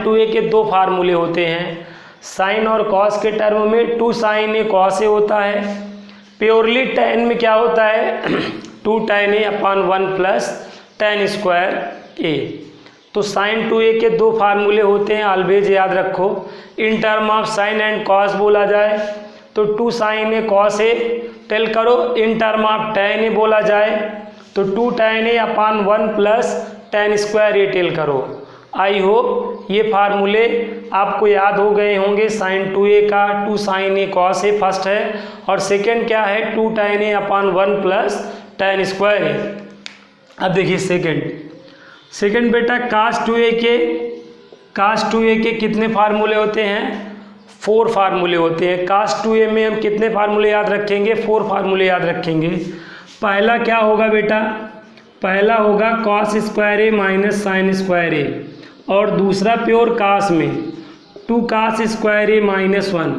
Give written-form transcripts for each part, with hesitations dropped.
Sign 2a के दो फार्मूले होते हैं, साइन और कॉस के टर्म में 2 sin a cos a होता है, प्योरली tan में क्या होता है 2 tan a upon 1 plus tan square a। तो साइन 2a के दो फार्मूले होते हैं, ऑलवेज याद रखो। In term of sine and cos बोला जाए तो 2 sin a cos a tell करो, in term of tan a बोला जाए तो 2 tan a upon 1 plus tan square a tell करो। आई होप ये फार्मूले आपको याद हो गए होंगे। साइन 2a का 2 sin a cos a first है, और सेकेंड क्या है 2 tan a upon 1 plus tan square a। अब देखिए सेकेंड बेटा cos 2a के कितने फार्मूले होते हैं, 4 फार्मूले होते हैं। cos 2a में हम कितने फार्मूले याद रखेंगे, 4 फार्मूले याद रखेंगे। पहला क्या होगा बेटा, पहला होगा cos square a minus sine square a, और दूसरा प्योर cos में 2 cos स्क्वायर a माइनस 1,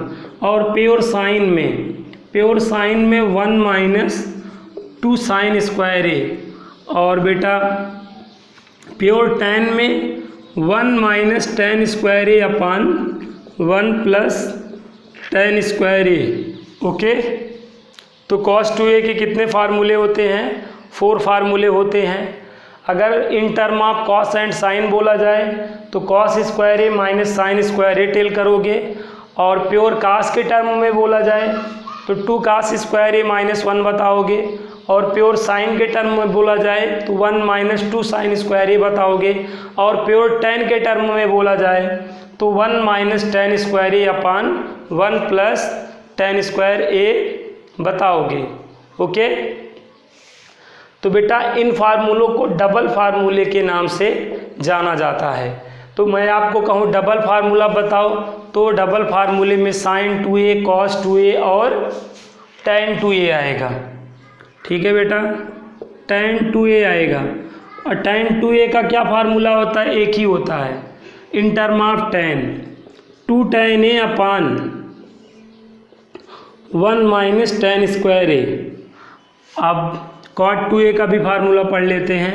और प्योर साइन में 1 माइनस 2 साइन स्क्वायर a, और बेटा प्योर tan में 1 minus tan square a upon 1 plus tan square a। Okay, तो cos 2a के कितने फार्मूले होते हैं, 4 फार्मूले होते हैं। अगर in term of cos and sine बोला जाए तो cos square a minus sine square a tell करोगे, और प्योर cos के टर्म में बोला जाए तो 2 cos स्क्वायर a माइनस 1 बताओगे, और प्योर साइन के टर्म में बोला जाए तो 1 माइनस 2 साइन स्क्वायर a बताओगे, और प्योर tan के टर्म में बोला जाए तो 1 minus tan square a upon 1 plus tan square a बताओगे। ओके, तो बेटा इन फार्मूलों को डबल फार्मूले के नाम से जाना जाता है। तो मैं आपको कहूँ डबल फार्मूला बताओ, तो डबल फार्मूले में साइन 2a cos 2a और tan 2a आएगा। ठीक है बेटा, tan 2a आएगा, और tan 2a का क्या फार्मूला होता है, एक ही होता है, in term of tan 2 tan a upon 1 minus tan square a। अब cot 2a का भी फार्मूला पढ़ लेते हैं।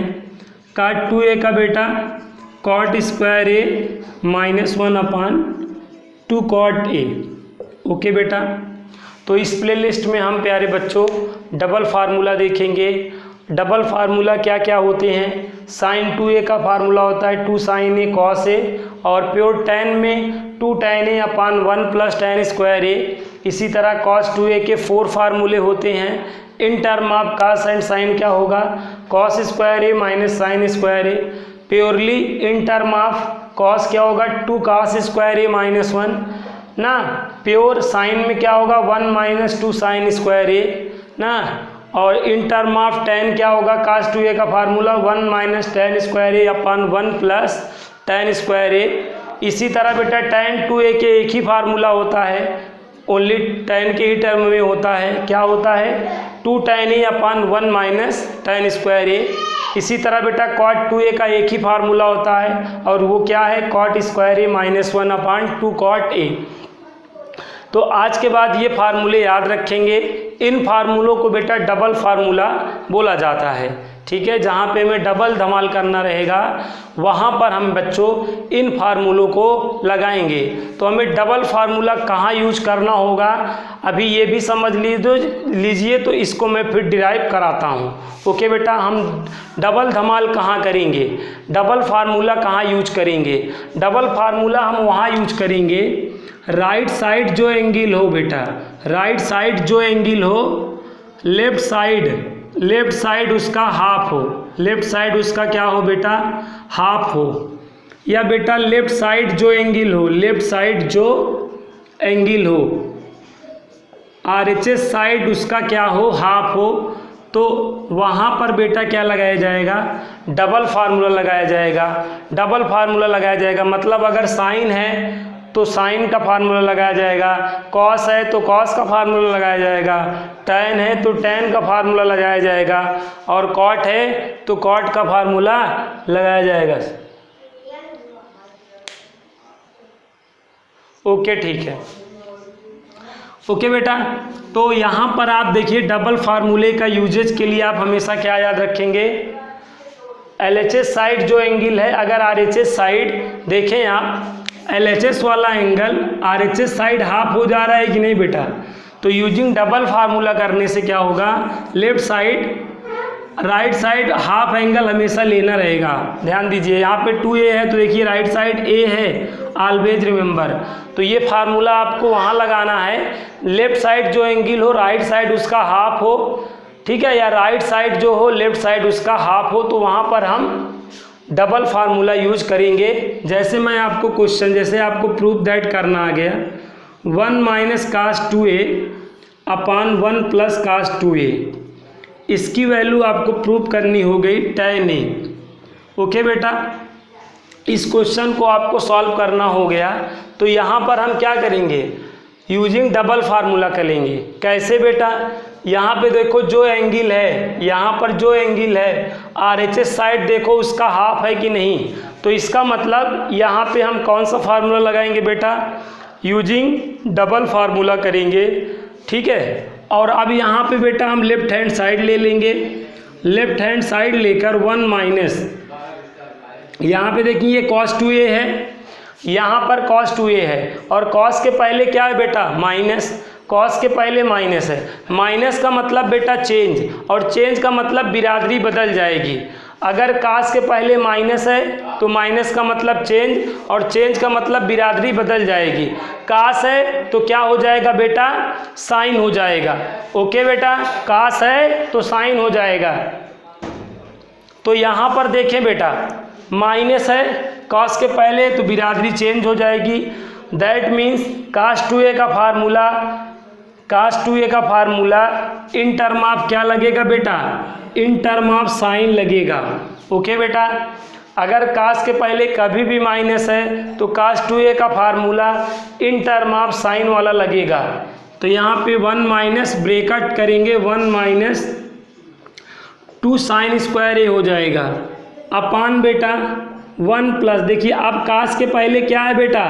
cot 2a का बेटा cot square a minus 1 upon 2 cot a। Okay बेटा, तो इस प्लेलिस्ट में हम प्यारे बच्चों डबल फार्मूला देखेंगे। डबल फार्मूला क्या क्या होते हैं, साइन 2a का फार्मूला होता है 2 sin a cos a, और प्योर tan में 2 tan a upon 1 plus tan square a। इसी तरह cos 2a के 4 फार्मूले होते हैं। In term of cos and sine क्या होगा, cos square a minus sine square a। Purely in term of cos क्या होगा 2 cos स्क्वायर a माइनस 1 ना, प्योर साइन में क्या होगा 1 माइनस 2 साइन स्क्वायर a ना, और इन टर्म ऑफ tan क्या होगा cos 2a का formula 1 minus tan square a upon 1 plus tan square a। इसी तरह बेटा tan 2a के एक ही फार्मूला होता है, ओनली tan के ही टर्म में होता है, क्या होता है 2 tan a upon 1 minus tan square a। इसी तरह बेटा cot 2a का एक ही फार्मूला होता है, और वो क्या है cot square a minus 1 upon 2 cot a। तो आज के बाद ये फार्मूले याद रखेंगे। इन फार्मूलों को बेटा डबल फार्मूला बोला जाता है। ठीक है, जहाँ पे हमें डबल धमाल करना रहेगा वहाँ पर हम बच्चों इन फार्मूलों को लगाएंगे। तो हमें डबल फार्मूला कहाँ यूज करना होगा अभी ये भी समझ लीजिए, तो इसको मैं फिर डिराइव कराता हूँ। ओके बेटा, हम डबल धमाल कहाँ करेंगे, डबल फार्मूला कहाँ यूज करेंगे। डबल फार्मूला हम वहाँ यूज करेंगे राइट साइड जो एंगल हो बेटा, राइट साइड जो एंगल हो, लेफ्ट साइड उसका हाफ हो, लेफ्ट साइड उसका क्या हो बेटा हाफ हो, या बेटा लेफ्ट साइड जो एंगल हो, लेफ्ट साइड जो एंगल हो, RHS साइड उसका क्या हो हाफ हो, तो वहाँ पर बेटा क्या लगाया जाएगा डबल फार्मूला लगाया जाएगा। डबल फार्मूला लगाया जाएगा मतलब अगर साइन है तो साइन का फार्मूला लगाया जाएगा, कॉस है तो कॉस का फार्मूला लगाया जाएगा, टैन है तो टैन का फार्मूला लगाया जाएगा, और कॉट है तो कॉट का फार्मूला लगाया जाएगा। ओके ठीक है, ओके बेटा। तो यहाँ पर आप देखिए डबल फार्मूले का यूजेज के लिए आप हमेशा क्या याद रखेंगे, LHS साइड जो एंगल है, अगर RHS साइड देखें आप, LHS वाला एंगल RHS साइड हाफ हो जा रहा है कि नहीं बेटा, तो यूजिंग डबल फार्मूला करने से क्या होगा, left side right side half angle हमेशा लेना रहेगा। ध्यान दीजिए यहाँ पे 2a है तो देखिए राइट साइड a है, ऑलवेज रिमेंबर। तो ये फार्मूला आपको वहाँ लगाना है, लेफ्ट साइड जो एंगल हो राइट साइड उसका हाफ हो, ठीक है, या राइट साइड जो हो लेफ्ट साइड उसका हाफ हो, तो वहाँ पर हम डबल फार्मूला यूज करेंगे। जैसे मैं आपको क्वेश्चन, जैसे आपको प्रूफ दैट करना आ गया 1 minus cos 2a upon 1 plus cos 2a, इसकी वैल्यू आपको प्रूफ करनी हो गई tan a। ओके बेटा, इस क्वेश्चन को आपको सॉल्व करना हो गया, तो यहाँ पर हम क्या करेंगे, यूजिंग डबल फार्मूला करेंगे। कैसे बेटा, यहाँ पे देखो जो एंगल है, यहाँ पर जो एंगल है RHS साइड देखो उसका हाफ है कि नहीं, तो इसका मतलब यहाँ पे हम कौन सा फार्मूला लगाएंगे बेटा, यूजिंग डबल फार्मूला करेंगे, ठीक है। और अब यहाँ पे बेटा हम लेफ्ट हैंड साइड ले लेंगे, लेफ्ट हैंड साइड लेकर 1 माइनस, यहाँ पे देखिए ये cos 2a है, यहाँ पर cos 2a है, और cos के पहले क्या है बेटा, माइनस, cos के पहले माइनस है, माइनस का मतलब बेटा चेंज, और चेंज का मतलब बिरादरी बदल जाएगी। अगर cos के पहले माइनस है तो माइनस का मतलब चेंज, और चेंज का मतलब बिरादरी बदल जाएगी। cos है तो क्या हो जाएगा बेटा, साइन हो जाएगा। ओके बेटा, cos है तो साइन हो जाएगा। तो यहाँ पर देखें बेटा, माइनस है cos के पहले तो बिरादरी चेंज हो जाएगी। दैट मीन्स cos 2a का फार्मूला, cos 2a का फार्मूला इन टर्म ऑफ क्या लगेगा बेटा, इन टर्म ऑफ साइन लगेगा। ओके बेटा, अगर cos के पहले कभी भी माइनस है तो cos 2a का formula in term of sign वाला लगेगा। तो यहाँ पे 1 माइनस ब्रेकट करेंगे, 1 माइनस 2 साइन स्क्वायर a हो जाएगा, अपान बेटा 1 प्लस, देखिए अब cos के पहले क्या है बेटा,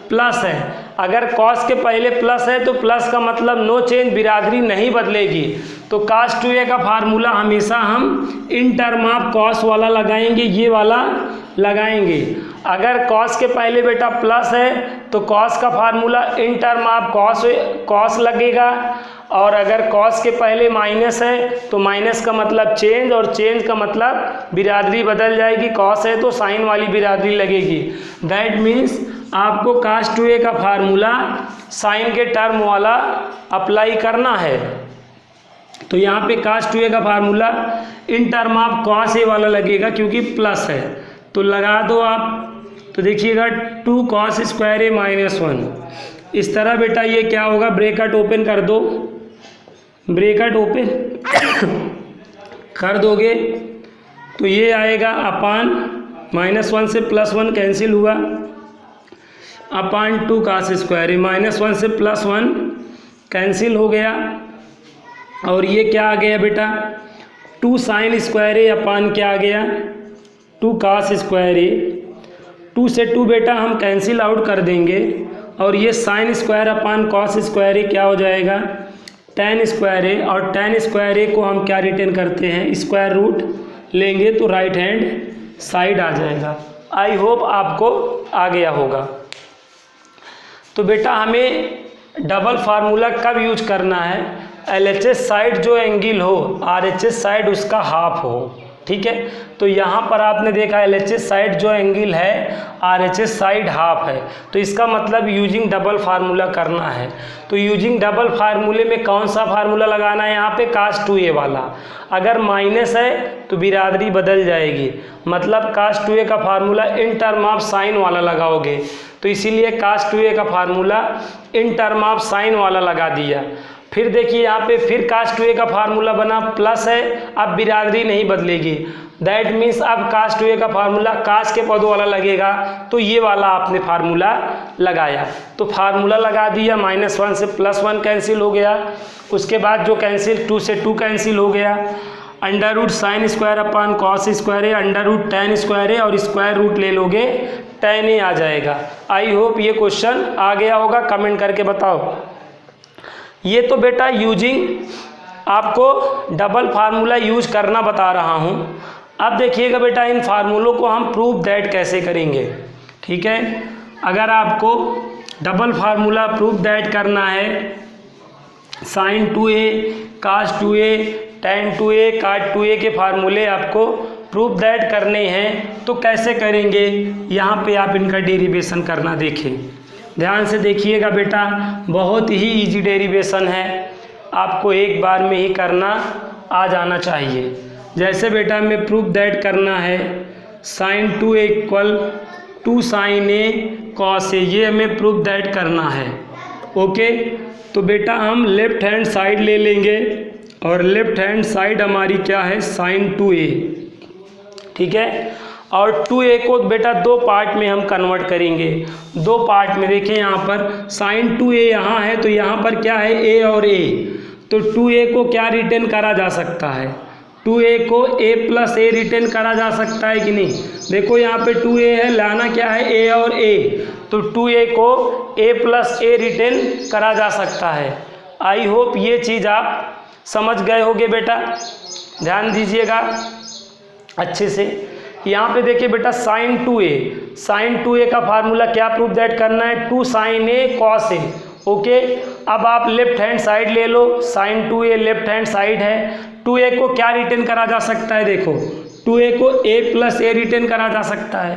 प्लस है। अगर cos के पहले प्लस है तो प्लस का मतलब नो चेंज, बिरादरी नहीं बदलेगी। तो cos 2a का फार्मूला हमेशा हम इन टर्म ऑफ cos वाला लगाएंगे, ये वाला लगाएंगे। अगर cos के पहले बेटा प्लस है तो cos का formula in term of cos लगेगा, और अगर cos के पहले माइनस है तो माइनस का मतलब चेंज, और चेंज का मतलब बिरादरी बदल जाएगी। cos है तो साइन वाली बिरादरी लगेगी। दैट मीन्स आपको cos 2a का फार्मूला साइन के टर्म वाला अप्लाई करना है। तो यहाँ पे cos 2a का formula in term of cos a वाला लगेगा, क्योंकि प्लस है तो लगा दो आप। तो देखिएगा 2 cos स्क्वायर a माइनस 1, इस तरह बेटा ये क्या होगा, ब्रेकेट ओपन कर दो, ब्रेकेट ओपन कर दोगे तो ये आएगा अपान -1 से +1 कैंसिल हुआ, अपान 2 cos स्क्वायर a, -1 से +1 कैंसिल हो गया, और ये क्या आ गया बेटा 2 साइन स्क्वायर a अपान क्या आ गया 2 cos स्क्वायर a। 2 से 2 बेटा हम कैंसिल आउट कर देंगे, और ये sign square upon cos square a क्या हो जाएगा tan स्क्वायर a, और tan स्क्वायर a को हम क्या रिटेन करते हैं, स्क्वायर रूट लेंगे तो राइट हैंड साइड आ जाएगा। आई होप आपको आ गया होगा। तो बेटा हमें डबल फार्मूला कब यूज करना है, LHS साइड जो एंगल हो RHS साइड उसका हाफ हो, ठीक है। तो यहाँ पर आपने देखा LHS साइड जो एंगल है RHS साइड हाफ है, तो इसका मतलब यूजिंग डबल फार्मूला करना है। तो यूजिंग डबल फार्मूले में कौन सा फार्मूला लगाना है, यहाँ पे cos 2a वाला। अगर माइनस है तो बिरादरी बदल जाएगी, मतलब cos 2a का formula in term of sign वाला लगाओगे, तो इसीलिए cos 2a का formula in term of sign वाला लगा दिया। फिर देखिए यहाँ पे फिर cos 2a का फार्मूला बना, प्लस है, अब बिरादरी नहीं बदलेगी। दैट मीन्स अब cos 2a का फार्मूला cos के पदों वाला लगेगा, तो ये वाला आपने फार्मूला लगाया। तो फार्मूला लगा दिया, -1 से +1 कैंसिल हो गया, उसके बाद जो कैंसिल 2 से 2 कैंसिल हो गया, under root sine square upon cos square है, अंडर रूट tan स्क्वायर है, और स्क्वायर रूट ले लोगे tan a आ जाएगा। आई होप ये क्वेश्चन आ गया होगा, कमेंट करके बताओ। ये तो बेटा यूजिंग आपको डबल फार्मूला यूज करना बता रहा हूँ। अब देखिएगा बेटा, इन फार्मूलों को हम प्रूव दैट कैसे करेंगे। ठीक है, अगर आपको डबल फार्मूला प्रूव दैट करना है, sin 2a cos 2a tan 2a cot 2a के फार्मूले आपको प्रूव दैट करने हैं तो कैसे करेंगे, यहाँ पे आप इनका डेरिवेशन करना देखें। ध्यान से देखिएगा बेटा, बहुत ही इजी डेरिवेशन है, आपको एक बार में ही करना आ जाना चाहिए। जैसे बेटा हमें प्रूव दैट करना है sin 2a equal 2 sin a cos a, ये हमें प्रूव दैट करना है। ओके, तो बेटा हम लेफ्ट हैंड साइड ले लेंगे और लेफ्ट हैंड साइड हमारी क्या है, sin 2a। ठीक है, और 2a को बेटा दो पार्ट में हम कन्वर्ट करेंगे। दो पार्ट में देखें, यहाँ पर sin 2a यहाँ है तो यहाँ पर क्या है, a और a, तो 2a को क्या रिटर्न करा जा सकता है, 2a को a प्लस a रिटर्न करा जा सकता है कि नहीं। देखो यहाँ पे 2a है, लाना क्या है, a और a, तो 2a को a प्लस a रिटर्न करा जा सकता है। आई होप ये चीज़ आप समझ गए होगे बेटा, ध्यान दीजिएगा अच्छे से। यहाँ पे देखिए बेटा sin 2a का फार्मूला क्या प्रूव दैट करना है, 2 sin a cos a। Okay, अब आप लेफ्ट हैंड साइड ले लो, sin 2a left hand side है, 2a को क्या रिटर्न करा जा सकता है, देखो 2a को a प्लस a रिटर्न करा जा सकता है।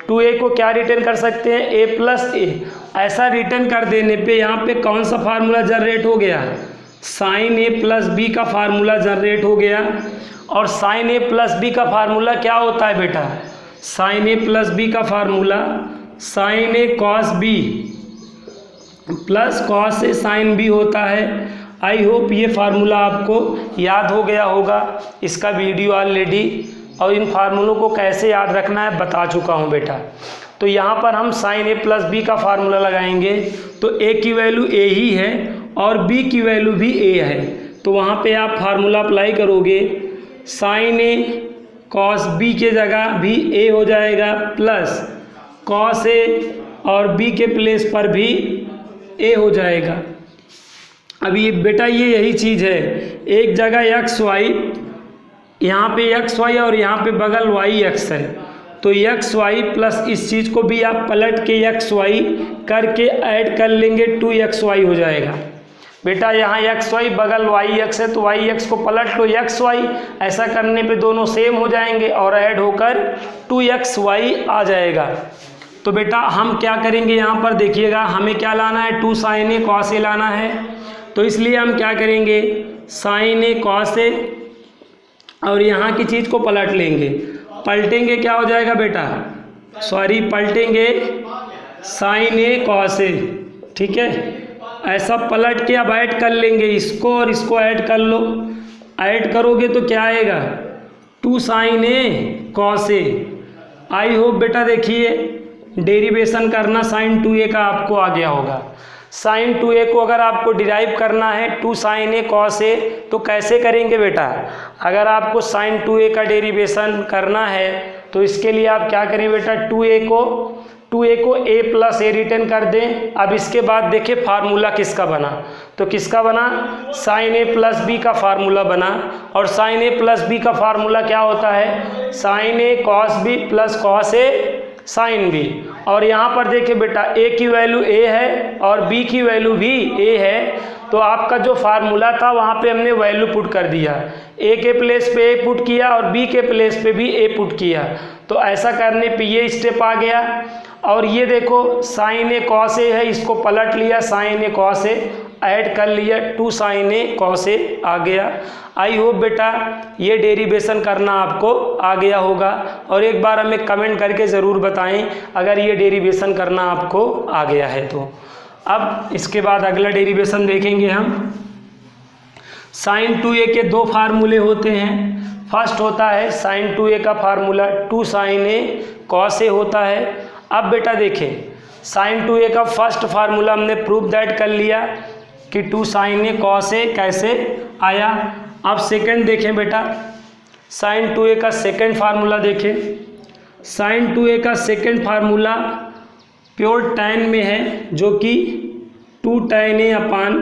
2a को क्या रिटर्न कर सकते हैं, a प्लस a। ऐसा रिटर्न कर देने पे यहाँ पे कौन सा फार्मूला जनरेट हो गया, sin a प्लस b का फार्मूला जनरेट हो गया। और sin a प्लस b का फार्मूला क्या होता है बेटा, sin a प्लस b का formula sin a cos b plus cos a sin b होता है। आई होप ये फार्मूला आपको याद हो गया होगा, इसका वीडियो ऑलरेडी और इन फार्मूलों को कैसे याद रखना है बता चुका हूँ बेटा। तो यहाँ पर हम sin a प्लस b का फार्मूला लगाएंगे तो a की वैल्यू a ही है और b की वैल्यू भी a है, तो वहाँ पे आप फार्मूला अप्लाई करोगे, sin a cos b के जगह भी a हो जाएगा प्लस cos a और b के प्लेस पर भी a हो जाएगा। अब ये बेटा ये यही चीज़ है, एक जगह एक्स वाई, यहाँ पे एक्स वाई और यहाँ पे बगल वाई एक्स है, तो एक्स वाई प्लस इस चीज़ को भी आप पलट के एक्स वाई करके ऐड कर लेंगे, 2 XY हो जाएगा। बेटा यहाँ एक्स वाई बगल वाई एक्स है तो वाई एक्स को पलट लो एक्स वाई, ऐसा करने पे दोनों सेम हो जाएंगे और ऐड होकर 2XY आ जाएगा। तो बेटा हम क्या करेंगे, यहाँ पर देखिएगा हमें क्या लाना है, 2 sin a cos a लाना है, तो इसलिए हम क्या करेंगे, sin a cos a और यहाँ की चीज़ को पलट लेंगे, पलटेंगे क्या हो जाएगा बेटा, पलटेंगे sin a cos a। ठीक है, ऐसा पलट के अब ऐड कर लेंगे इसको और इसको ऐड कर लो, ऐड करोगे तो क्या आएगा, 2 sin a cos a। I hope बेटा देखिए डेरिवेशन करना sin 2a का आपको आ गया होगा। sin 2a को अगर आपको डिराइव करना है 2 sin a cos a तो कैसे करेंगे बेटा, अगर आपको sin 2a का डेरिवेशन करना है तो इसके लिए आप क्या करें बेटा, 2a को a प्लस a रिटर्न कर दें। अब इसके बाद देखिए फार्मूला किसका बना, तो किसका बना, sin a प्लस b का फार्मूला बना, और sin a प्लस b का फार्मूला क्या होता है, sin a cos b plus cos a sin b। और यहाँ पर देखिए बेटा a की वैल्यू a है और b की वैल्यू भी a है, तो आपका जो फार्मूला था वहाँ पे हमने वैल्यू पुट कर दिया, a के प्लेस पे a पुट किया और b के प्लेस पे भी a पुट किया, तो ऐसा करने पे ये स्टेप आ गया। और ये देखो sin a cos a है, इसको पलट लिया sin a cos a, add कर लिया 2 sin a cos a आ गया। आई होप बेटा ये डेरिवेशन करना आपको आ गया होगा, और एक बार हमें कमेंट करके ज़रूर बताएं अगर ये डेरिवेशन करना आपको आ गया है तो। अब इसके बाद अगला डेरिवेशन देखेंगे हम। sin 2a के दो फार्मूले होते हैं, फर्स्ट होता है sin 2a का formula 2 sin a cos a होता है। अब बेटा देखें sin 2a का फर्स्ट फार्मूला हमने प्रूव दैट कर लिया कि 2 sin a cos a कैसे आया। अब सेकंड देखें बेटा, sin 2a का सेकंड फार्मूला देखें, sin 2a का सेकंड फार्मूला प्योर tan में है जो कि 2 tan a upon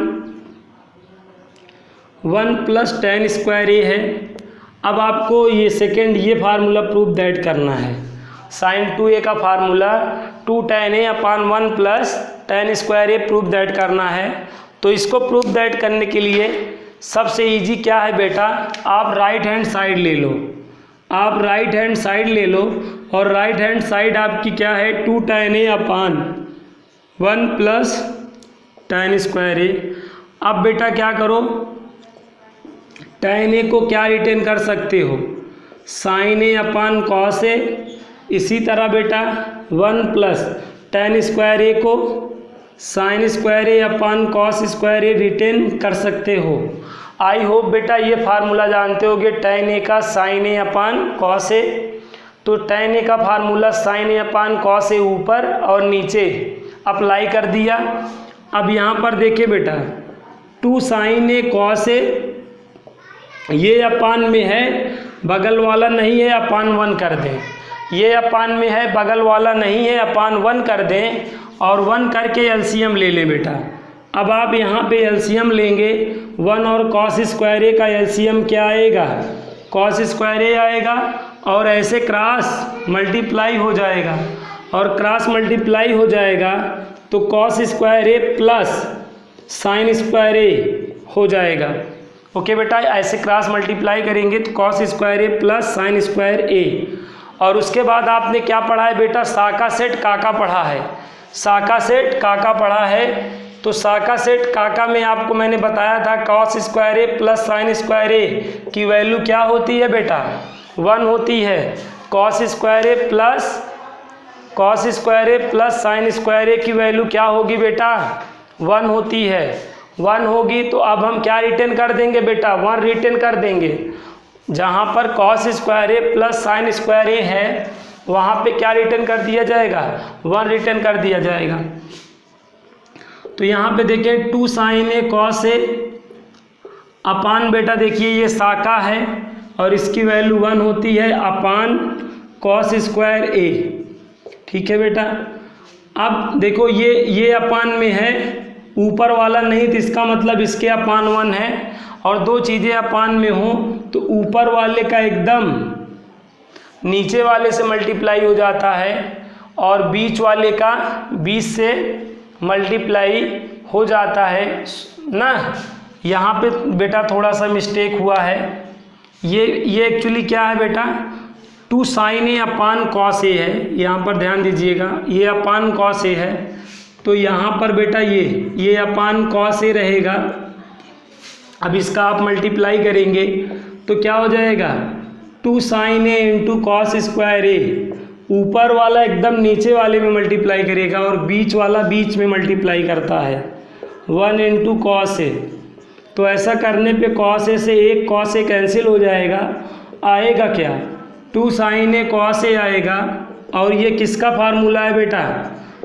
1 plus tan square a है। अब आपको ये फार्मूला प्रूव दैट करना है। साइन 2a का formula 2 tan a upon 1 plus tan square a prove that करना है। तो इसको प्रूव दैट करने के लिए सबसे इजी क्या है बेटा, आप राइट हैंड साइड ले लो, आप राइट हैंड साइड ले लो और राइट हैंड साइड आपकी क्या है 2 tan a upon 1 plus tan square a। अब बेटा क्या करो, tan a को क्या रिटेन कर सकते हो, sine a upon cos a। इसी तरह बेटा 1 प्लस tan स्क्वायर a को sine square a upon cos square a written कर सकते हो। आई होप बेटा ये फार्मूला जानते होगे, tan a का sine a upon cos a। तो tan a का formula sine a upon cos a ऊपर और नीचे अप्लाई कर दिया। अब यहाँ पर देखिए बेटा 2 साइन a कॉस a, ये अपान में है, बगल वाला नहीं है, अपान 1 कर दें। ये अपान में है, बगल वाला नहीं है, अपान 1 कर दें और 1 करके एलसीएम ले लें बेटा। अब आप यहाँ पे एलसीएम लेंगे 1 और कॉस स्क्वायर ए का एलसीएम क्या आएगा, कॉस स्क्वायर ए आएगा और ऐसे क्रॉस मल्टीप्लाई हो जाएगा और क्रॉस मल्टीप्लाई हो जाएगा तो कॉस स्क्वायर ए प्लस साइन स्क्वायर ए हो जाएगा। ओके बेटा, ऐसे क्रॉस मल्टीप्लाई करेंगे तो कॉस स्क्वायर ए प्लस साइन स्क्वायर ए। और उसके बाद आपने क्या पढ़ा है बेटा, साका सेट काका पढ़ा है, साका सेट काका पढ़ा है। तो साका सेट काका में आपको मैंने बताया था कॉस स्क्वायर ए प्लस साइन स्क्वायर ए की वैल्यू क्या होती है बेटा, 1 होती है। कॉस स्क्वायर ए प्लस साइन स्क्वायर ए की वैल्यू क्या होगी बेटा, 1 होती है, 1 होगी। तो अब हम क्या रिटर्न कर देंगे बेटा, 1 रिटर्न कर देंगे। जहाँ पर कॉस स्क्वायर ए प्लस साइन स्क्वायर ए है वहाँ पे क्या रिटर्न कर दिया जाएगा, 1 रिटर्न कर दिया जाएगा। तो यहाँ पे देखें 2 साइन ए कॉस ए अपान बेटा देखिए ये साका है और इसकी वैल्यू 1 होती है अपान कॉस स्क्वायर ए। ठीक है बेटा, अब देखो ये अपान में है, ऊपर वाला नहीं, तो इसका मतलब इसके अपान 1 है। और दो चीज़ें अपान में हो तो ऊपर वाले का एकदम नीचे वाले से मल्टीप्लाई हो जाता है और बीच वाले का बीच से मल्टीप्लाई हो जाता है ना। यहाँ पे बेटा थोड़ा सा मिस्टेक हुआ है, ये एक्चुअली क्या है बेटा, 2 sign A upon cos A है, यहाँ पर ध्यान दीजिएगा, ये अपान कॉस ए है। तो यहाँ पर बेटा ये अपान कॉस ए रहेगा। अब इसका आप मल्टीप्लाई करेंगे तो क्या हो जाएगा, 2 sign A into cos square ए। ऊपर वाला एकदम नीचे वाले में मल्टीप्लाई करेगा और बीच वाला बीच में मल्टीप्लाई करता है, 1 इंटू कॉस ए। तो ऐसा करने पे कॉस ए से एक कॉस ए कैंसिल हो जाएगा, आएगा क्या, 2 साइन ए कॉस ए आएगा। और ये किसका फार्मूला है बेटा,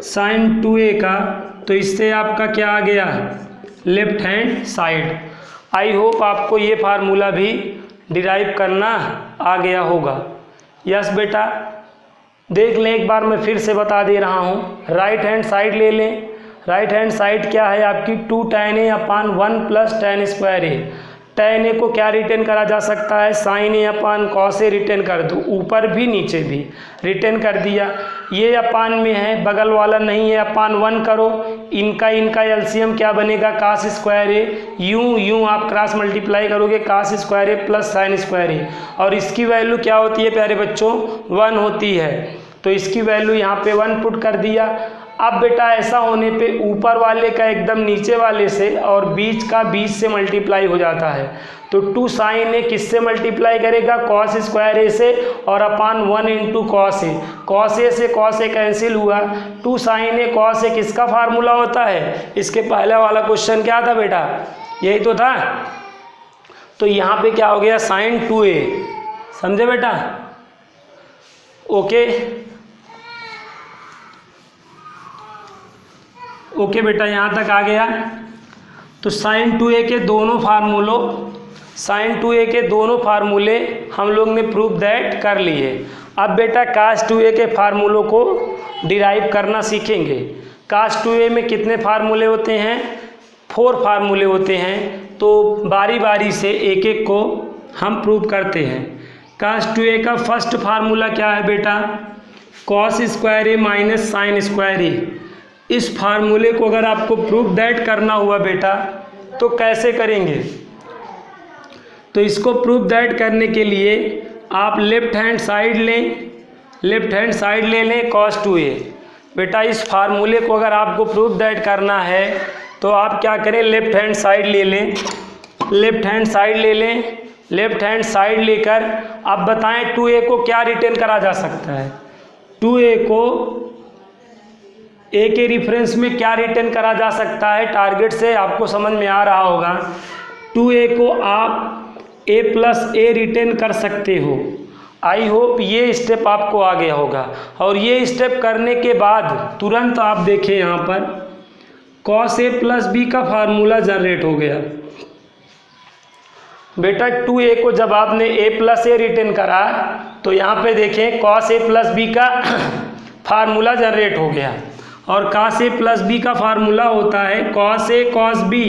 साइन 2a का। तो इससे आपका क्या आ गया, left hand side. I hope आपको ये फार्मूला भी डिराइव करना आ गया होगा। यस बेटा, देख लें एक बार, मैं फिर से बता दे रहा हूँ। राइट हैंड साइड ले लें, राइट हैंड साइड क्या है आपकी 2 tan a upon 1 plus tan square A. tan a को क्या रिटर्न करा जा सकता है, sign A upon cos A return कर दो, ऊपर भी नीचे भी रिटर्न कर दिया। ये अपान में है, बगल वाला नहीं है, अपान 1 करो, इनका एलसीएम क्या बनेगा, कास स्क्वायर ए। यूं आप क्रॉस मल्टीप्लाई करोगे, कास स्क्वायर ए प्लस साइन स्क्वायर ए। और इसकी वैल्यू क्या होती है प्यारे बच्चों, 1 होती है। तो इसकी वैल्यू यहाँ पे 1 पुट कर दिया। अब बेटा ऐसा होने पे ऊपर वाले का एकदम नीचे वाले से और बीच का बीच से मल्टीप्लाई हो जाता है। तो 2 साइन ए किससे मल्टीप्लाई करेगा, कॉस स्क्वायर ए से और अपान 1 into cos A. Cos A से कॉस ए कैंसिल हुआ, 2 साइन ए कॉस ए किसका फार्मूला होता है, इसके पहले वाला क्वेश्चन क्या था बेटा, यही तो था। तो यहाँ पे क्या हो गया, साइन 2a, समझे बेटा। ओके बेटा, यहाँ तक आ गया। तो साइन 2a के दोनों फार्मूले हम लोग ने प्रूव दैट कर लिए। अब बेटा कास 2a के फार्मूलों को डिराइव करना सीखेंगे। कास 2a में कितने फार्मूले होते हैं, 4 फार्मूले होते हैं। तो बारी बारी से एक एक को हम प्रूव करते हैं। cos 2a का फर्स्ट फार्मूला क्या है बेटा, cos square A minus sine square ए। इस फार्मूले को अगर आपको प्रूफ दैट करना हुआ बेटा तो कैसे करेंगे, तो इसको प्रूफ दैट करने के लिए आप लेफ्ट हैंड साइड लें, लेफ्ट हैंड साइड ले लें cos 2a। बेटा इस फार्मूले को अगर आपको प्रूफ दैट करना है तो आप क्या करें, लेफ्ट हैंड साइड ले लें, लेफ्ट हैंड साइड ले लें, लेफ्ट हैंड साइड लेकर आप बताएं 2a को क्या रिटेन करा जा सकता है। 2a को a के रिफरेंस में क्या रिटेन करा जा सकता है, टारगेट से आपको समझ में आ रहा होगा। 2a को आप a प्लस ए रिटेन कर सकते हो। आई होप ये स्टेप आपको आ गया होगा। और ये स्टेप करने के बाद तुरंत आप देखें यहाँ पर cos a प्लस बी का फार्मूला जनरेट हो गया। बेटा 2a को जब आपने a प्लस ए रिटेन करा तो यहाँ पे देखें cos a प्लस बी का फार्मूला जनरेट हो गया। और cos a प्लस बी का फार्मूला होता है cos a cos b,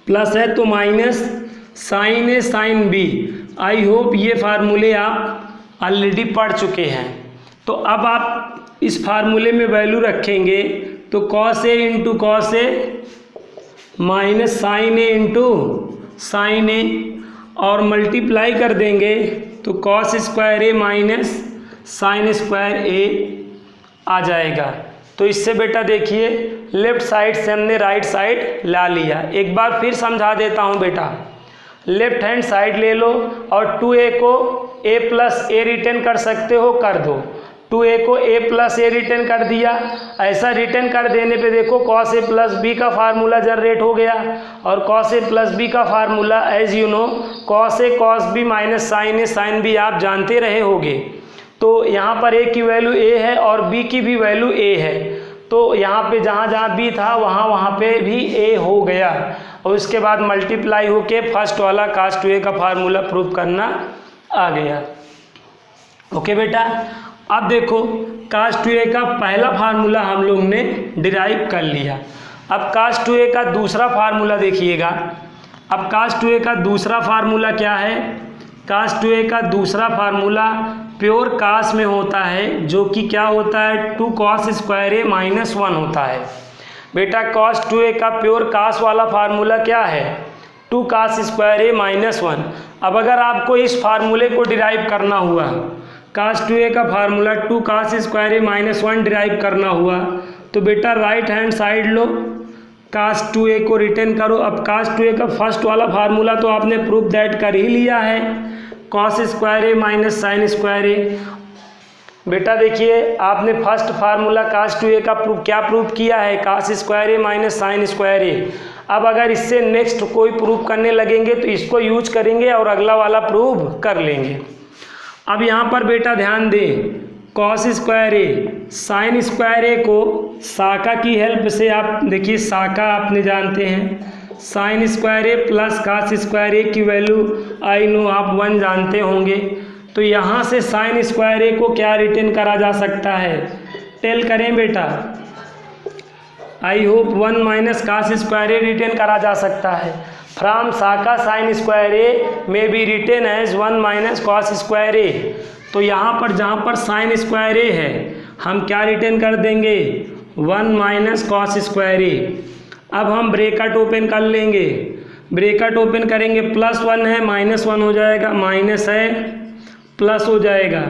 plus है तो minus sine A sine B. I hope ये फार्मूले आप ऑलरेडी पढ़ चुके हैं। तो अब आप इस फार्मूले में वैल्यू रखेंगे तो cos a into cos A minus sine A into sine A और मल्टीप्लाई कर देंगे तो cos square A minus sine square A आ जाएगा। तो इससे बेटा देखिए लेफ्ट साइड से हमने राइट साइड ला लिया। एक बार फिर समझा देता हूँ बेटा, लेफ्ट हैंड साइड ले लो और 2a को a प्लस ए रिटेन कर सकते हो, कर दो। 2a को a प्लस ए रिटेन कर दिया। ऐसा रिटेन कर देने पे देखो cos a प्लस बी का फार्मूला जनरेट हो गया। और cos a प्लस बी का formula as you know cos a cos b minus sine A sine B आप जानते रहे होगे। तो यहाँ पर a की वैल्यू a है और b की भी वैल्यू a है। तो यहाँ पे जहाँ जहाँ b था वहाँ पे भी a हो गया। और उसके बाद मल्टीप्लाई होके फर्स्ट वाला cos 2a का फार्मूला प्रूव करना आ गया। ओके बेटा, अब देखो cos 2a का पहला फार्मूला हम लोग ने डिराइव कर लिया। अब cos 2a का दूसरा फार्मूला देखिएगा। अब cos 2a का दूसरा फार्मूला क्या है, cos 2a का दूसरा फार्मूला प्योर cos में होता है, जो कि क्या होता है 2 cos स्क्वायर ए माइनस 1 होता है। बेटा cos 2a का प्योर cos वाला फार्मूला क्या है 2 cos स्क्वायर ए माइनस 1। अब अगर आपको इस फार्मूले को डिराइव करना हुआ, cos 2a का formula 2 cos square A minus 1 derive करना हुआ तो बेटा राइट हैंड साइड लो, cos 2a को रिटेन करो। अब cos 2a का फर्स्ट वाला फार्मूला तो आपने प्रूफ दैट कर ही लिया है, cos square A minus sine square ए। बेटा देखिए आपने फर्स्ट फार्मूला cos 2a का क्या प्रूफ किया है, cos square A minus sine square ए। अब अगर इससे नेक्स्ट कोई प्रूफ करने लगेंगे तो इसको यूज करेंगे और अगला वाला प्रूफ कर लेंगे। अब यहाँ पर बेटा ध्यान दें, cos स्क्वायर ए साइन स्क्वायर ए को साका की हेल्प से आप देखिए, साका आपने जानते हैं साइन स्क्वायर ए प्लस cos स्क्वायर ए की वैल्यू आई नो आप 1 जानते होंगे। तो यहाँ से साइन स्क्वायर ए को क्या रिटेन करा जा सकता है, टेल करें बेटा। I hope 1 minus cos square A written करा जा सकता है। फ्रॉम साका साइन स्क्वायर ए में be written as 1 minus cos square A. तो यहाँ पर जहाँ पर साइन स्क्वायर ए है हम क्या रिटेन कर देंगे 1 माइनस cos स्क्वायर ए। अब हम ब्रैकेट ओपन कर लेंगे, ब्रैकेट ओपन करेंगे प्लस 1 है माइनस 1 हो जाएगा, माइनस है प्लस हो जाएगा,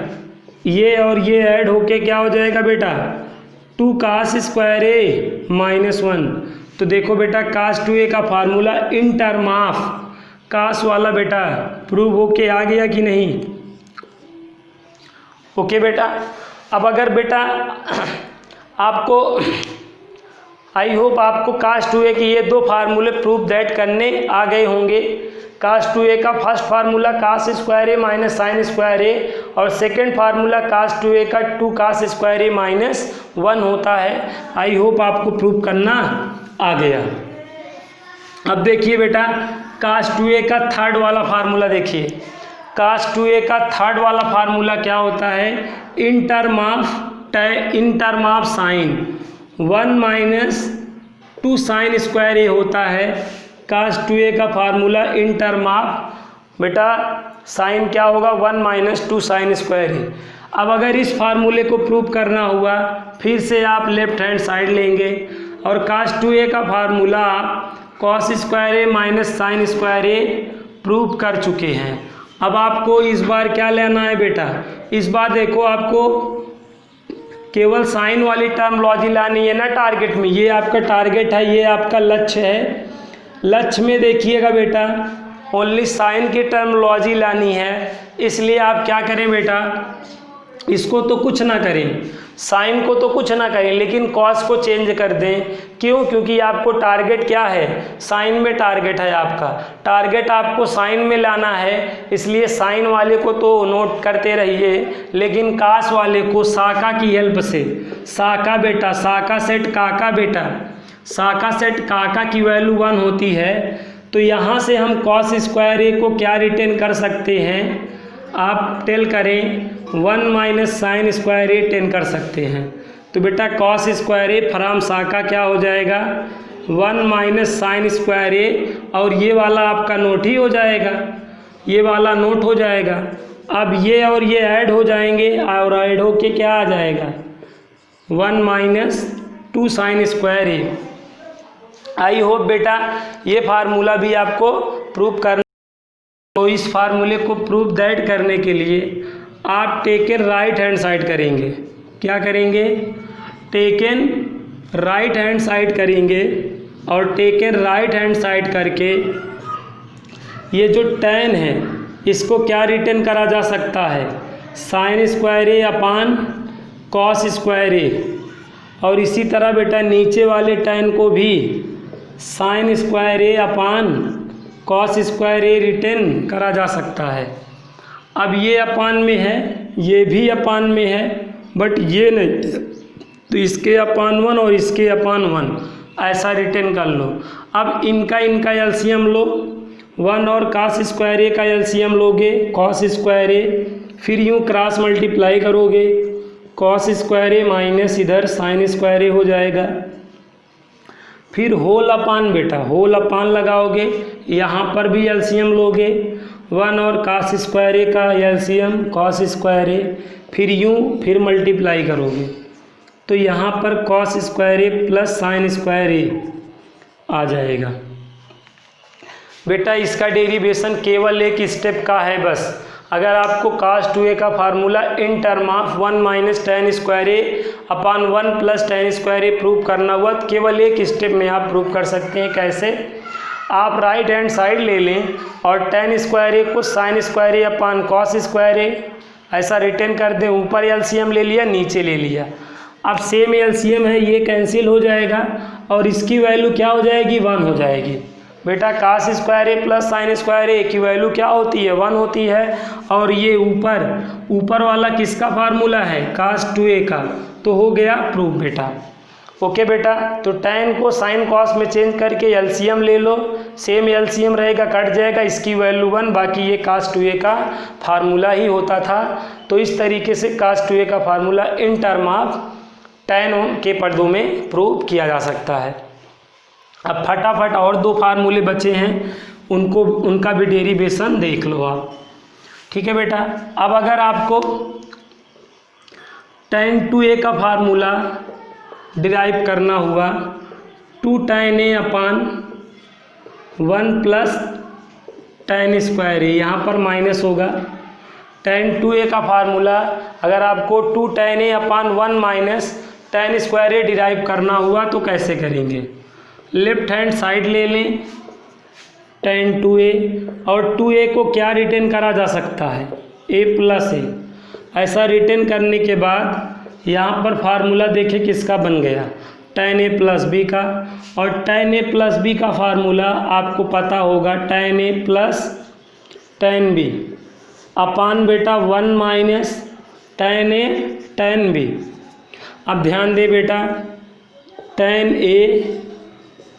ये और ये ऐड होके क्या हो जाएगा बेटा 2 cos स्क्वायर ए माइनस 1। तो देखो बेटा cos 2a का formula in term of cos वाला बेटा प्रूव होके आ गया कि नहीं। ओके बेटा, अब अगर बेटा आपको आई होप आपको cos 2a की ये 2 फार्मूले प्रूफ दैट करने आ गए होंगे। cos 2a का first formula cos square A minus sine square ए और सेकेंड फार्मूला cos 2a का 2 cos स्क्वायर ए माइनस 1 होता है। आई होप आपको प्रूफ करना आ गया। अब देखिए बेटा cos 2a का थर्ड वाला फार्मूला देखिए, cos 2a का थर्ड वाला फार्मूला क्या होता है in term of sine 1 minus 2 sine square A होता है। cos 2a का फार्मूला इन टर्म ऑफ बेटा साइन क्या होगा 1 माइनस 2 साइन स्क्वायर ए। अब अगर इस फार्मूले को प्रूव करना हुआ फिर से आप लेफ्ट हैंड साइड लेंगे और cos 2a का फार्मूला आप cos square A minus sine square A prove कर चुके हैं। अब आपको इस बार क्या लेना है बेटा, इस बार देखो आपको केवल साइन वाली टर्मोलॉजी लानी है ना टारगेट में। ये आपका टारगेट है, ये आपका लक्ष्य है। लक्ष्य में देखिएगा बेटा ओनली साइन की टर्मोलॉजी लानी है, इसलिए आप क्या करें बेटा, इसको तो कुछ ना करें, साइन को तो कुछ ना करें, लेकिन कॉस को चेंज कर दें। क्यों? क्योंकि आपको टारगेट क्या है, साइन में टारगेट है आपका, टारगेट आपको साइन में लाना है, इसलिए साइन वाले को तो नोट करते रहिए, लेकिन कास वाले को साका की हेल्प से, साका बेटा, साका सेट काका बेटा, साका सेट काका की वैल्यू 1 होती है। तो यहाँ से हम कॉस स्क्वायर ए को क्या रिटेन कर सकते हैं, आप टेल करें 1 माइनस साइन स्क्वायर ए टेन कर सकते हैं। तो बेटा कॉस स्क्वायर ए फ्रॉम साका क्या हो जाएगा 1 माइनस साइन स्क्वायर ए, और ये वाला आपका नोट ही हो जाएगा, ये वाला नोट हो जाएगा। अब ये और ये ऐड हो जाएंगे और ऐड हो के क्या आ जाएगा 1 minus 2 sine square A. I hope बेटा ये फार्मूला भी आपको प्रूव करना। तो इस फार्मूले को प्रूव दैट करने के लिए आप टेकन राइट हैंड साइड करेंगे। क्या करेंगे, टेकन राइट हैंड साइड करेंगे, और टेकन राइट हैंड साइड करके ये जो tan है इसको क्या रिटेन करा जा सकता है, साइन स्क्वायर ए अपान कॉस स्क्वायर ए, और इसी तरह बेटा नीचे वाले tan को भी sign square A upon cos square A written करा जा सकता है। अब ये अपान में है, ये भी अपान में है, बट ये नहीं, तो इसके अपान 1 और इसके अपान 1 ऐसा रिटेन कर लो। अब इनका एलसीएम लो, 1 और कॉस स्क्वायर ए का एलसीएम लोगे कॉस स्क्वायर ए, फिर यूँ क्रॉस मल्टीप्लाई करोगे कॉस स्क्वायर ए माइनस इधर साइन स्क्वायर ए हो जाएगा, फिर होल अपान बेटा, होल अपान लगाओगे, यहाँ पर भी एलसीएम लोगे 1 और कॉस स्क्वायर ए का एलसीएम कॉस स्क्वायर ए, फिर यूँ फिर मल्टीप्लाई करोगे, तो यहाँ पर cos square A plus sign square A आ जाएगा। बेटा इसका डेरिवेशन केवल एक स्टेप का है बस। अगर आपको cos 2a का formula in term of 1 minus tan square A upon 1 plus tan square A prove करना हुआ तो केवल एक स्टेप में आप प्रूव कर सकते हैं। कैसे, आप राइट हैंड साइड ले लें और tan स्क्वायर ए को साइन स्क्वायर ए अपान कॉस स्क्वायर ए ऐसा रिटेन कर दें, ऊपर एलसीएम ले लिया नीचे ले लिया। अब सेम एलसीएम है, ये कैंसिल हो जाएगा और इसकी वैल्यू क्या हो जाएगी 1 हो जाएगी। बेटा cos स्क्वायर ए प्लस साइन स्क्वायर ए की वैल्यू क्या होती है 1 होती है, और ये ऊपर वाला किसका फार्मूला है cos 2a का, तो हो गया प्रूफ बेटा। ओके बेटा, तो tan को साइन कॉस में चेंज करके एलसीएम ले लो, सेम एलसीएम रहेगा कट जाएगा, इसकी वैल्यू 1, बाकी ये cos 2a का फार्मूला ही होता था। तो इस तरीके से cos 2a का formula in term of tan के पदों में प्रूव किया जा सकता है। अब फटाफट और 2 फार्मूले बचे हैं, उनका भी डेरिवेशन देख लो आप। ठीक है बेटा, अब अगर आपको tan 2a का फार्मूला डिराइव करना हुआ 2 tan a upon 1 plus tan square A, यहाँ पर माइनस होगा। tan 2a का फार्मूला अगर आपको 2 tan a upon 1 minus tan square A derive करना हुआ तो कैसे करेंगे, लेफ्ट हैंड साइड ले लें tan 2a, और 2a को क्या रिटेन करा जा सकता है a प्लस ए। ऐसा रिटेन करने के बाद यहाँ पर फार्मूला देखें किसका बन गया tan a प्लस बी का, और tan a प्लस बी का फार्मूला आपको पता होगा tan a plus tan b अपान बेटा 1 minus tan a tan b। अब ध्यान दे बेटा tan a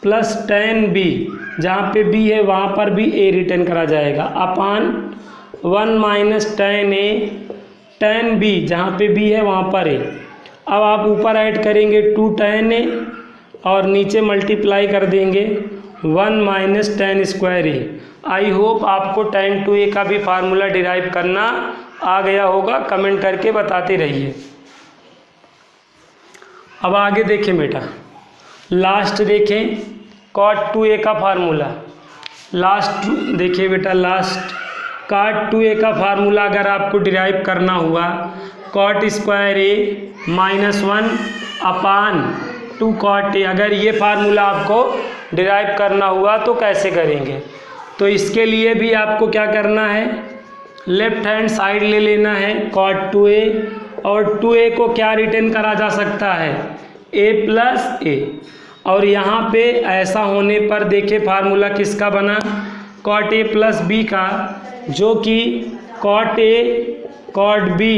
plus tan b, जहाँ पे b है वहाँ पर भी a रिटर्न करा जाएगा, अपान 1 minus tan a tan b, जहाँ पे b है वहाँ पर a। अब आप ऊपर ऐड करेंगे 2 tan a और नीचे मल्टीप्लाई कर देंगे 1 minus ten square A. I hope आपको tan 2a का भी फार्मूला डिराइव करना आ गया होगा, कमेंट करके बताते रहिए। अब आगे देखें बेटा, लास्ट देखें cot 2a का फार्मूला। लास्ट देखिए बेटा, लास्ट cot 2a का फार्मूला अगर आपको डिराइव करना हुआ cot square A minus 1 upon 2 cot a, अगर ये फार्मूला आपको डिराइव करना हुआ तो कैसे करेंगे? तो इसके लिए भी आपको क्या करना है, लेफ्ट हैंड साइड ले लेना है cot 2a, और 2a को क्या रिटर्न करा जा सकता है, a प्लस ए। और यहाँ पे ऐसा होने पर देखिए फार्मूला किसका बना, cot a प्लस b का, जो कि cot a cot b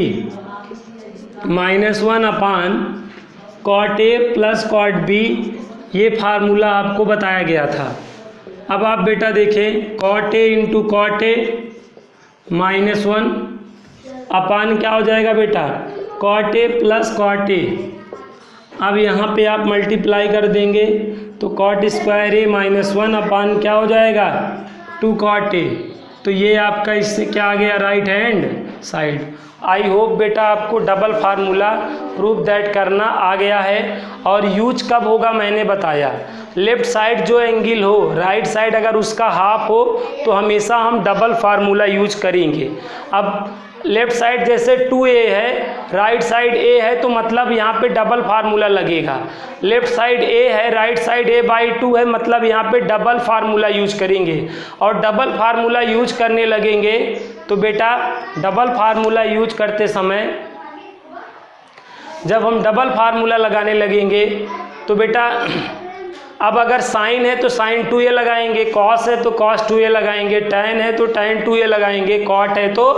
minus 1 upon cot a plus cot b, ये फार्मूला आपको बताया गया था। अब आप बेटा देखें cot a into cot a minus 1 अपान क्या हो जाएगा बेटा, cot a plus cot a। अब यहाँ पे आप मल्टीप्लाई कर देंगे तो cot स्क्वायर ए माइनस 1 अपान क्या हो जाएगा, 2 cot a। तो ये आपका इससे क्या आ गया, right hand side. I hope बेटा आपको डबल फार्मूला प्रूफ दैट करना आ गया है। और यूज कब होगा मैंने बताया, लेफ्ट साइड जो एंगल हो, राइट साइड अगर उसका हाफ हो तो हमेशा हम डबल फार्मूला यूज करेंगे। अब लेफ्ट साइड जैसे 2a है, राइट साइड a है, तो मतलब यहाँ पे डबल फार्मूला लगेगा। लेफ्ट साइड a है, राइट साइड a/2 है, मतलब यहाँ पे डबल फार्मूला यूज करेंगे। और डबल फार्मूला यूज करने लगेंगे तो बेटा डबल फार्मूला यूज करते समय जब हम डबल फार्मूला लगाने लगेंगे तो बेटा अब अगर साइन है तो साइन 2a लगाएंगे, कॉस है तो कॉस 2a लगाएंगे, टैन है तो टैन 2a लगाएंगे, कॉट है तो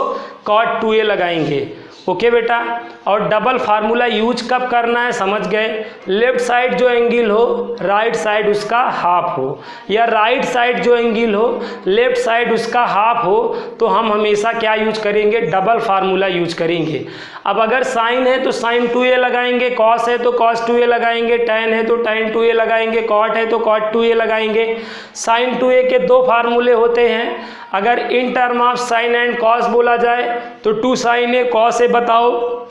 कॉट 2a लगाएंगे। ओके बेटा, और डबल फार्मूला यूज कब करना है समझ गए, लेफ्ट साइड जो एंगल हो राइट साइड उसका हाफ हो, या राइट साइड जो एंगल हो लेफ्ट साइड उसका हाफ हो, तो हम हमेशा क्या यूज करेंगे, डबल फार्मूला यूज करेंगे। अब अगर साइन है तो साइन 2a लगाएंगे, कॉस है तो कॉस 2a लगाएंगे, टैन है तो टैन 2a लगाएंगे, कॉट है तो कॉट 2a लगाएंगे। साइन 2a के दो फार्मूले होते हैं, अगर in term of sine and cos बोला जाए तो 2 sin a cos a बताओ।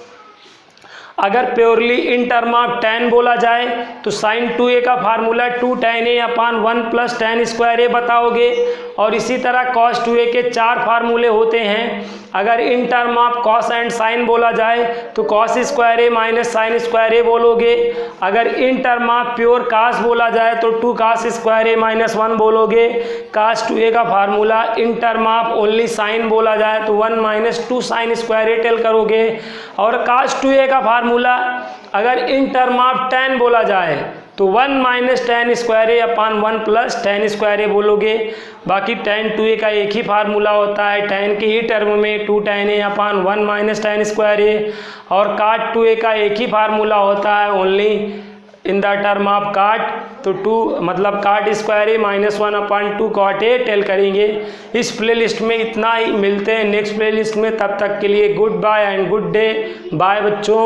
अगर purely in term of tan बोला जाए तो साइन 2a का formula 2 tan a upon 1 plus tan square a बताओगे। और इसी तरह cos 2a के 4 फार्मूले होते हैं, अगर in term of cos and sine बोला जाए तो cos square a minus sine square a बोलोगे। अगर in term of pure cos बोला जाए तो 2 cos स्क्वायर a माइनस 1 बोलोगे। cos 2a का formula in term of only sine बोला जाए तो 1 minus 2 sine square a tell करोगे। और cos 2a का फार्मूला अगर इन टर्म ऑफ tan बोला जाए तो 1 minus tan square a upon 1 plus tan square a बोलोगे। बाकी tan 2a का एक ही फार्मूला होता है, tan के ही टर्म में 2 tan a upon 1 minus tan square a। और cot 2a का एक ही फार्मूला होता है only in the term of cot, तो 2 मतलब cot square a minus 1 upon 2 cot a tell करेंगे। इस प्लेलिस्ट में इतना ही, मिलते हैं नेक्स्ट प्लेलिस्ट में, तब तक के लिए goodbye and good day. Bye बच्चों।